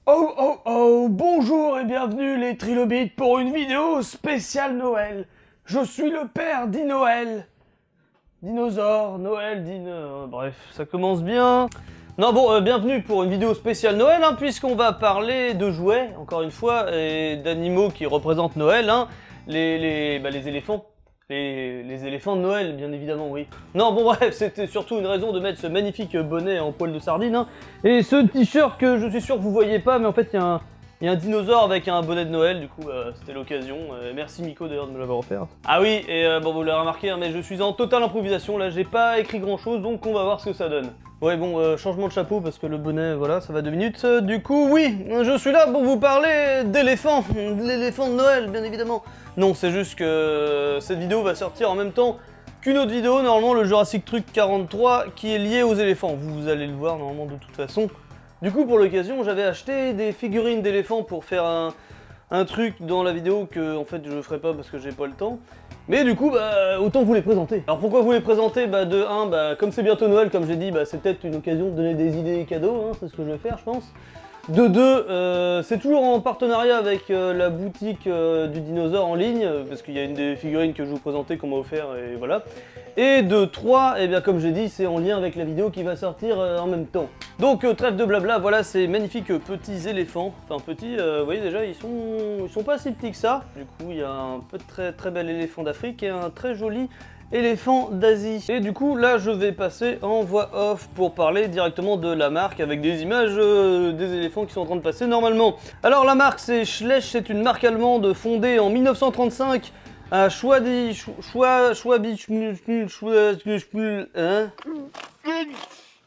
Oh oh oh, bonjour et bienvenue les trilobites pour une vidéo spéciale Noël. Je suis le père d'Inoël. Dinosaure, Noël, bref, ça commence bien. Non bon, bienvenue pour une vidéo spéciale Noël, hein, puisqu'on va parler de jouets, encore une fois, et d'animaux qui représentent Noël, hein, les éléphants. Les éléphants de Noël, bien évidemment, oui. Non, bon bref, c'était surtout une raison de mettre ce magnifique bonnet en poil de sardine, hein, et ce t-shirt que je suis sûr que vous voyez pas, mais en fait, il y a un dinosaure avec un bonnet de Noël, du coup, c'était l'occasion. Merci Miko d'ailleurs de me l'avoir offert. Ah oui, et bon, vous l'avez remarqué, hein, mais je suis en totale improvisation, là, j'ai pas écrit grand-chose, donc on va voir ce que ça donne. Ouais, bon, changement de chapeau, parce que le bonnet, voilà, ça va 2 minutes. Du coup, oui, je suis là pour vous parler d'éléphants, l'éléphant de Noël, bien évidemment. Non, c'est juste que cette vidéo va sortir en même temps qu'une autre vidéo, normalement le Jurassic Truc 43, qui est lié aux éléphants. Vous allez le voir normalement de toute façon. Du coup, pour l'occasion, j'avais acheté des figurines d'éléphants pour faire un truc dans la vidéo que, en fait, je ferai pas parce que j'ai pas le temps. Mais du coup, bah, autant vous les présenter. Alors pourquoi vous les présenter? Bah, de 1, bah, comme c'est bientôt Noël, comme j'ai dit, bah, c'est peut-être une occasion de donner des idées cadeaux, hein, c'est ce que je vais faire, je pense. De 2, c'est toujours en partenariat avec la boutique du dinosaure en ligne, parce qu'il y a une des figurines que je vous présentais qu'on m'a offert, et voilà. Et de 3, et bien comme j'ai dit, c'est en lien avec la vidéo qui va sortir en même temps. Donc trêve de blabla, voilà ces magnifiques petits éléphants. Enfin petits, vous voyez déjà, ils sont pas si petits que ça. Du coup, il y a un très bel éléphant d'Afrique et un très joli éléphant d'Asie. Et du coup, là, je vais passer en voix off pour parler directement de la marque avec des images des éléphants qui sont en train de passer normalement. Alors, la marque, c'est Schleich, c'est une marque allemande fondée en 1935 à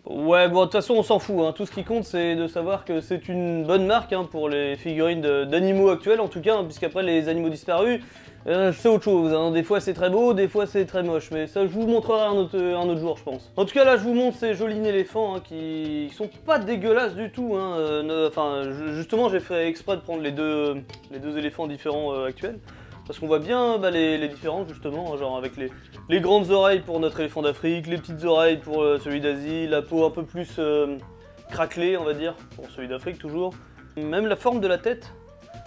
Ouais, bon, de toute façon, on s'en fout, hein. Tout ce qui compte, c'est de savoir que c'est une bonne marque, hein, pour les figurines d'animaux actuels, en tout cas, hein, puisqu'après, les animaux disparus, c'est autre chose, hein. Des fois, c'est très beau, des fois, c'est très moche, mais ça, je vous montrerai un autre jour, je pense. En tout cas, là, je vous montre ces jolis éléphants, hein, qui sont pas dégueulasses du tout, hein. Enfin, justement, j'ai fait exprès de prendre les deux éléphants différents actuels. Parce qu'on voit bien les différences justement, genre avec les grandes oreilles pour notre éléphant d'Afrique, les petites oreilles pour celui d'Asie, la peau un peu plus craquelée on va dire, pour celui d'Afrique toujours. Même la forme de la tête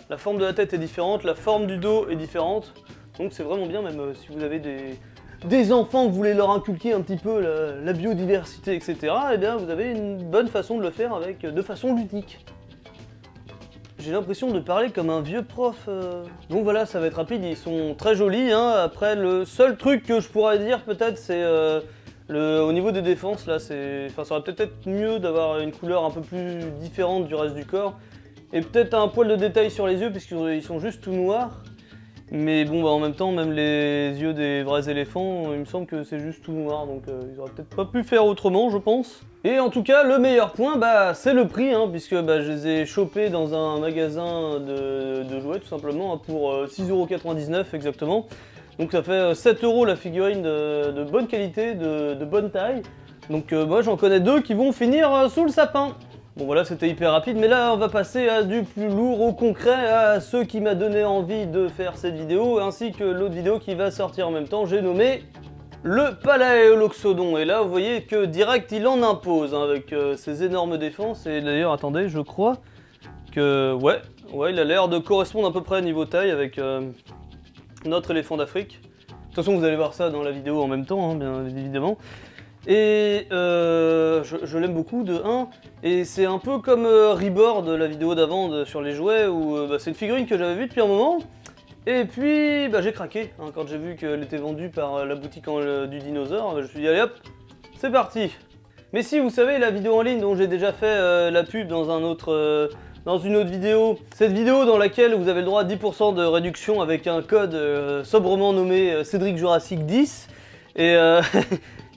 est différente, la forme du dos est différente. Donc c'est vraiment bien, même si vous avez des enfants que vous voulez leur inculquer un petit peu la biodiversité, etc. Et bien vous avez une bonne façon de le faire de façon ludique. J'ai l'impression de parler comme un vieux prof. Donc voilà, ça va être rapide, ils sont très jolis, hein. Après, le seul truc que je pourrais dire peut-être, c'est au niveau des défenses, là, ça aurait peut-être être mieux d'avoir une couleur un peu plus différente du reste du corps. Et peut-être un poil de détail sur les yeux, puisqu'ils sont juste tout noirs. Mais bon, bah, en même temps, même les yeux des vrais éléphants, il me semble que c'est juste tout noir, donc ils auraient peut-être pas pu faire autrement, je pense. Et en tout cas, le meilleur point, bah, c'est le prix, hein, puisque bah, je les ai chopés dans un magasin de jouets, tout simplement, hein, pour 6,99 € exactement. Donc ça fait 7 € la figurine de bonne qualité, de bonne taille. Donc moi, j'en connais 2 qui vont finir sous le sapin. Bon voilà, c'était hyper rapide, mais là on va passer à du plus lourd, au concret, à ce qui m'a donné envie de faire cette vidéo, ainsi que l'autre vidéo qui va sortir en même temps, j'ai nommé le Paléoloxodon. Et là vous voyez que direct il en impose, hein, avec ses énormes défenses, et d'ailleurs attendez, je crois que ouais, il a l'air de correspondre à peu près à niveau taille avec notre éléphant d'Afrique. De toute façon vous allez voir ça dans la vidéo en même temps, hein, bien évidemment. Et je l'aime beaucoup de 1, et c'est un peu comme Reborn, la vidéo d'avant sur les jouets, où bah, c'est une figurine que j'avais vue depuis un moment, et puis bah, j'ai craqué, hein, quand j'ai vu qu'elle était vendue par la boutique du dinosaure, bah, je me suis dit allez hop, c'est parti. Mais si vous savez, la vidéo en ligne dont j'ai déjà fait la pub dans une autre vidéo, cette vidéo dans laquelle vous avez le droit à 10% de réduction avec un code sobrement nommé Cédric Jurassic 10, et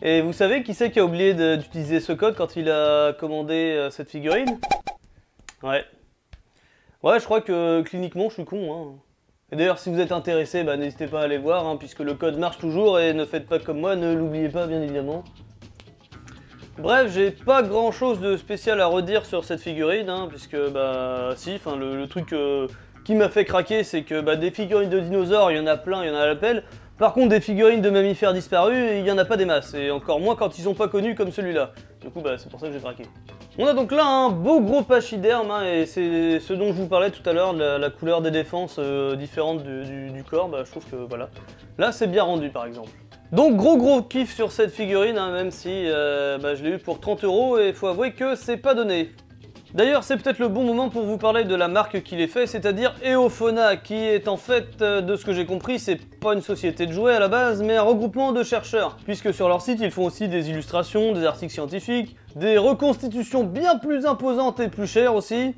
et vous savez qui c'est qui a oublié d'utiliser ce code quand il a commandé cette figurine? Ouais. Ouais, je crois que cliniquement, je suis con, hein. Et d'ailleurs, si vous êtes intéressé, bah, n'hésitez pas à aller voir, hein, puisque le code marche toujours, et ne faites pas comme moi, ne l'oubliez pas, bien évidemment. Bref, j'ai pas grand chose de spécial à redire sur cette figurine, hein, puisque, bah, si, enfin, le truc qui m'a fait craquer, c'est que, bah, des figurines de dinosaures, il y en a plein, il y en a à l'appel. Par contre, des figurines de mammifères disparus, il n'y en a pas des masses, et encore moins quand ils sont pas connus comme celui-là. Du coup, bah, c'est pour ça que j'ai craqué. On a donc là un beau gros pachyderme, hein, et c'est ce dont je vous parlais tout à l'heure, la couleur des défenses différente du corps, bah, je trouve que voilà. Là c'est bien rendu par exemple. Donc gros kiff sur cette figurine, hein, même si bah, je l'ai eu pour 30 € et il faut avouer que c'est pas donné. D'ailleurs, c'est peut-être le bon moment pour vous parler de la marque qui les fait, c'est-à-dire Eofona, qui est en fait, de ce que j'ai compris, c'est pas une société de jouets à la base, mais un regroupement de chercheurs, puisque sur leur site, ils font aussi des illustrations, des articles scientifiques, des reconstitutions bien plus imposantes et plus chères aussi.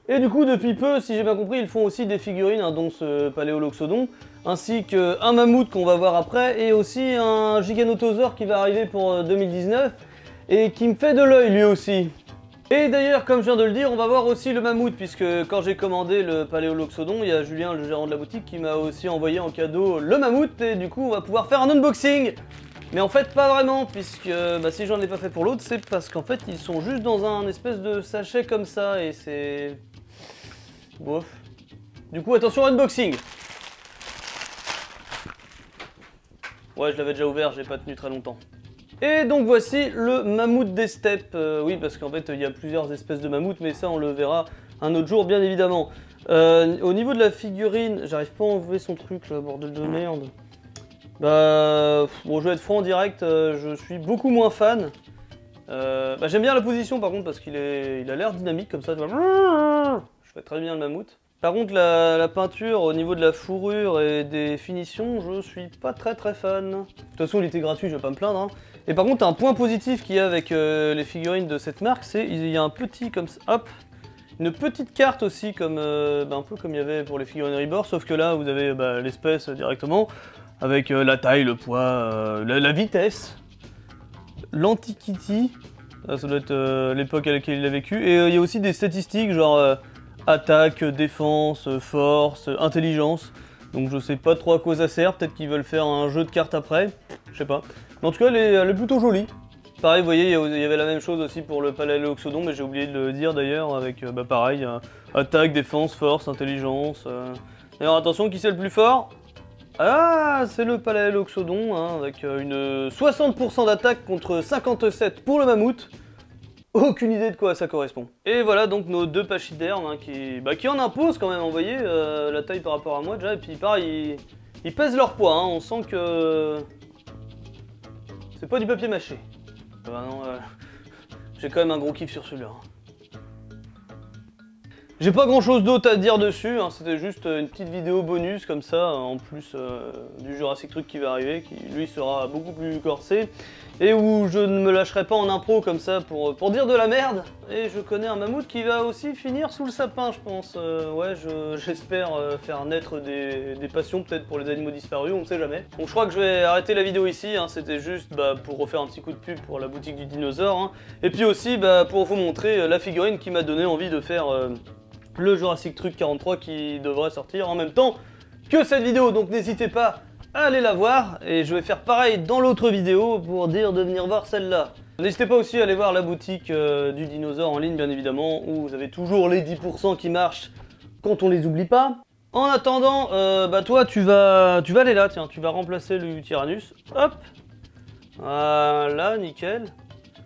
Et du coup, depuis peu, si j'ai bien compris, ils font aussi des figurines, hein, dont ce Paléoloxodon, ainsi qu'un mammouth qu'on va voir après, et aussi un Giganotosaure qui va arriver pour 2019, et qui me fait de l'œil lui aussi. Et d'ailleurs, comme je viens de le dire, on va voir aussi le mammouth, puisque quand j'ai commandé le Paléoloxodon, il y a Julien, le gérant de la boutique, qui m'a aussi envoyé en cadeau le mammouth, et du coup on va pouvoir faire un unboxing. Mais en fait pas vraiment, puisque bah, si j'en ai pas fait pour l'autre, c'est parce qu'en fait ils sont juste dans un espèce de sachet comme ça, et c'est... bof. Du coup attention unboxing. Ouais, je l'avais déjà ouvert, j'ai pas tenu très longtemps. Et donc voici le mammouth des steppes. Oui, parce qu'en fait il y a plusieurs espèces de mammouths, mais ça on le verra un autre jour bien évidemment. Au niveau de la figurine, j'arrive pas à enlever son truc là, bordel de merde. Bah, bon, je vais être franc en direct, je suis beaucoup moins fan. Bah, j'aime bien la position par contre parce qu'il a l'air dynamique comme ça. Je fais très bien le mammouth. Par contre la peinture au niveau de la fourrure et des finitions, je suis pas très fan. De toute façon il était gratuit, je vais pas me plaindre, hein. Et par contre un point positif qu'il y a avec les figurines de cette marque, c'est il y a un petit comme ça, hop, une petite carte aussi comme bah, un peu comme il y avait pour les figurines Rebirth, sauf que là vous avez bah, l'espèce directement avec la taille, le poids, la vitesse, l'antiquity, ça doit être l'époque à laquelle il a vécu, et il y a aussi des statistiques genre attaque, défense, force, intelligence. Donc je sais pas trop à quoi ça sert, peut-être qu'ils veulent faire un jeu de cartes après, je sais pas. Mais en tout cas elle est plutôt jolie. Pareil, vous voyez, il y avait la même chose aussi pour le Paléoloxodon, mais j'ai oublié de le dire d'ailleurs, avec bah, pareil, attaque, défense, force, intelligence. D'ailleurs attention, qui c'est le plus fort? Ah, c'est le Paléoloxodon, hein, avec une 60% d'attaque contre 57 pour le mammouth. Aucune idée de quoi ça correspond. Et voilà donc nos deux pachydermes, hein, qui en imposent quand même, vous voyez, la taille par rapport à moi déjà, et puis pareil, ils pèsent leur poids, hein, on sent que c'est pas du papier mâché. Bah non, j'ai quand même un gros kiff sur celui-là. J'ai pas grand chose d'autre à dire dessus, hein, c'était juste une petite vidéo bonus comme ça, en plus du Jurassic Truc qui va arriver, qui lui sera beaucoup plus corsé, et où je ne me lâcherai pas en impro comme ça pour dire de la merde. Et je connais un mammouth qui va aussi finir sous le sapin, je pense. Ouais, j'espère faire naître des passions peut-être pour les animaux disparus, on ne sait jamais. Donc je crois que je vais arrêter la vidéo ici, hein, c'était juste bah, pour refaire un petit coup de pub pour la boutique du dinosaure, hein, et puis aussi bah, pour vous montrer la figurine qui m'a donné envie de faire... le Jurassic Truc 43 qui devrait sortir en même temps que cette vidéo, donc n'hésitez pas à aller la voir, et je vais faire pareil dans l'autre vidéo pour dire de venir voir celle-là. N'hésitez pas aussi à aller voir la boutique du dinosaure en ligne bien évidemment, où vous avez toujours les 10% qui marchent quand on les oublie pas. En attendant, bah toi tu vas aller là, tiens, tu vas remplacer le Tyrannus, hop, voilà, nickel.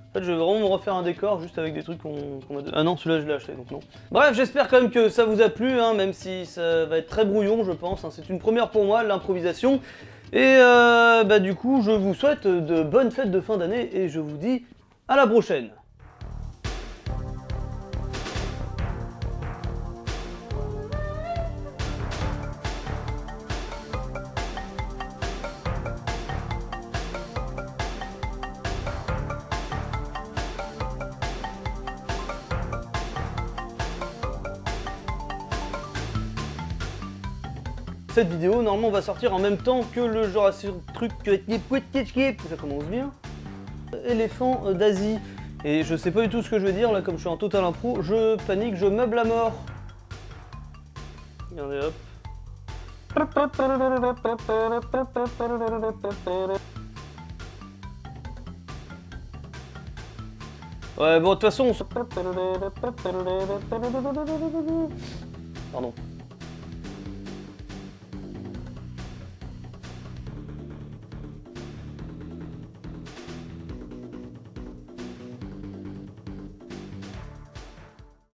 En fait, je vais vraiment me refaire un décor juste avec des trucs qu'on m'a donné. Ah non, celui-là je l'ai acheté, donc non. Bref, j'espère quand même que ça vous a plu, hein, même si ça va être très brouillon, je pense. Hein. C'est une première pour moi, l'improvisation. Et bah du coup, je vous souhaite de bonnes fêtes de fin d'année et je vous dis à la prochaine. Cette vidéo, normalement, va sortir en même temps que le Jurassic Truc, ça commence bien. Éléphant d'Asie. Et je sais pas du tout ce que je vais dire, là, comme je suis en total impro, je panique, je meuble à mort. Regardez, hop. Ouais, bon, de toute façon... Pardon.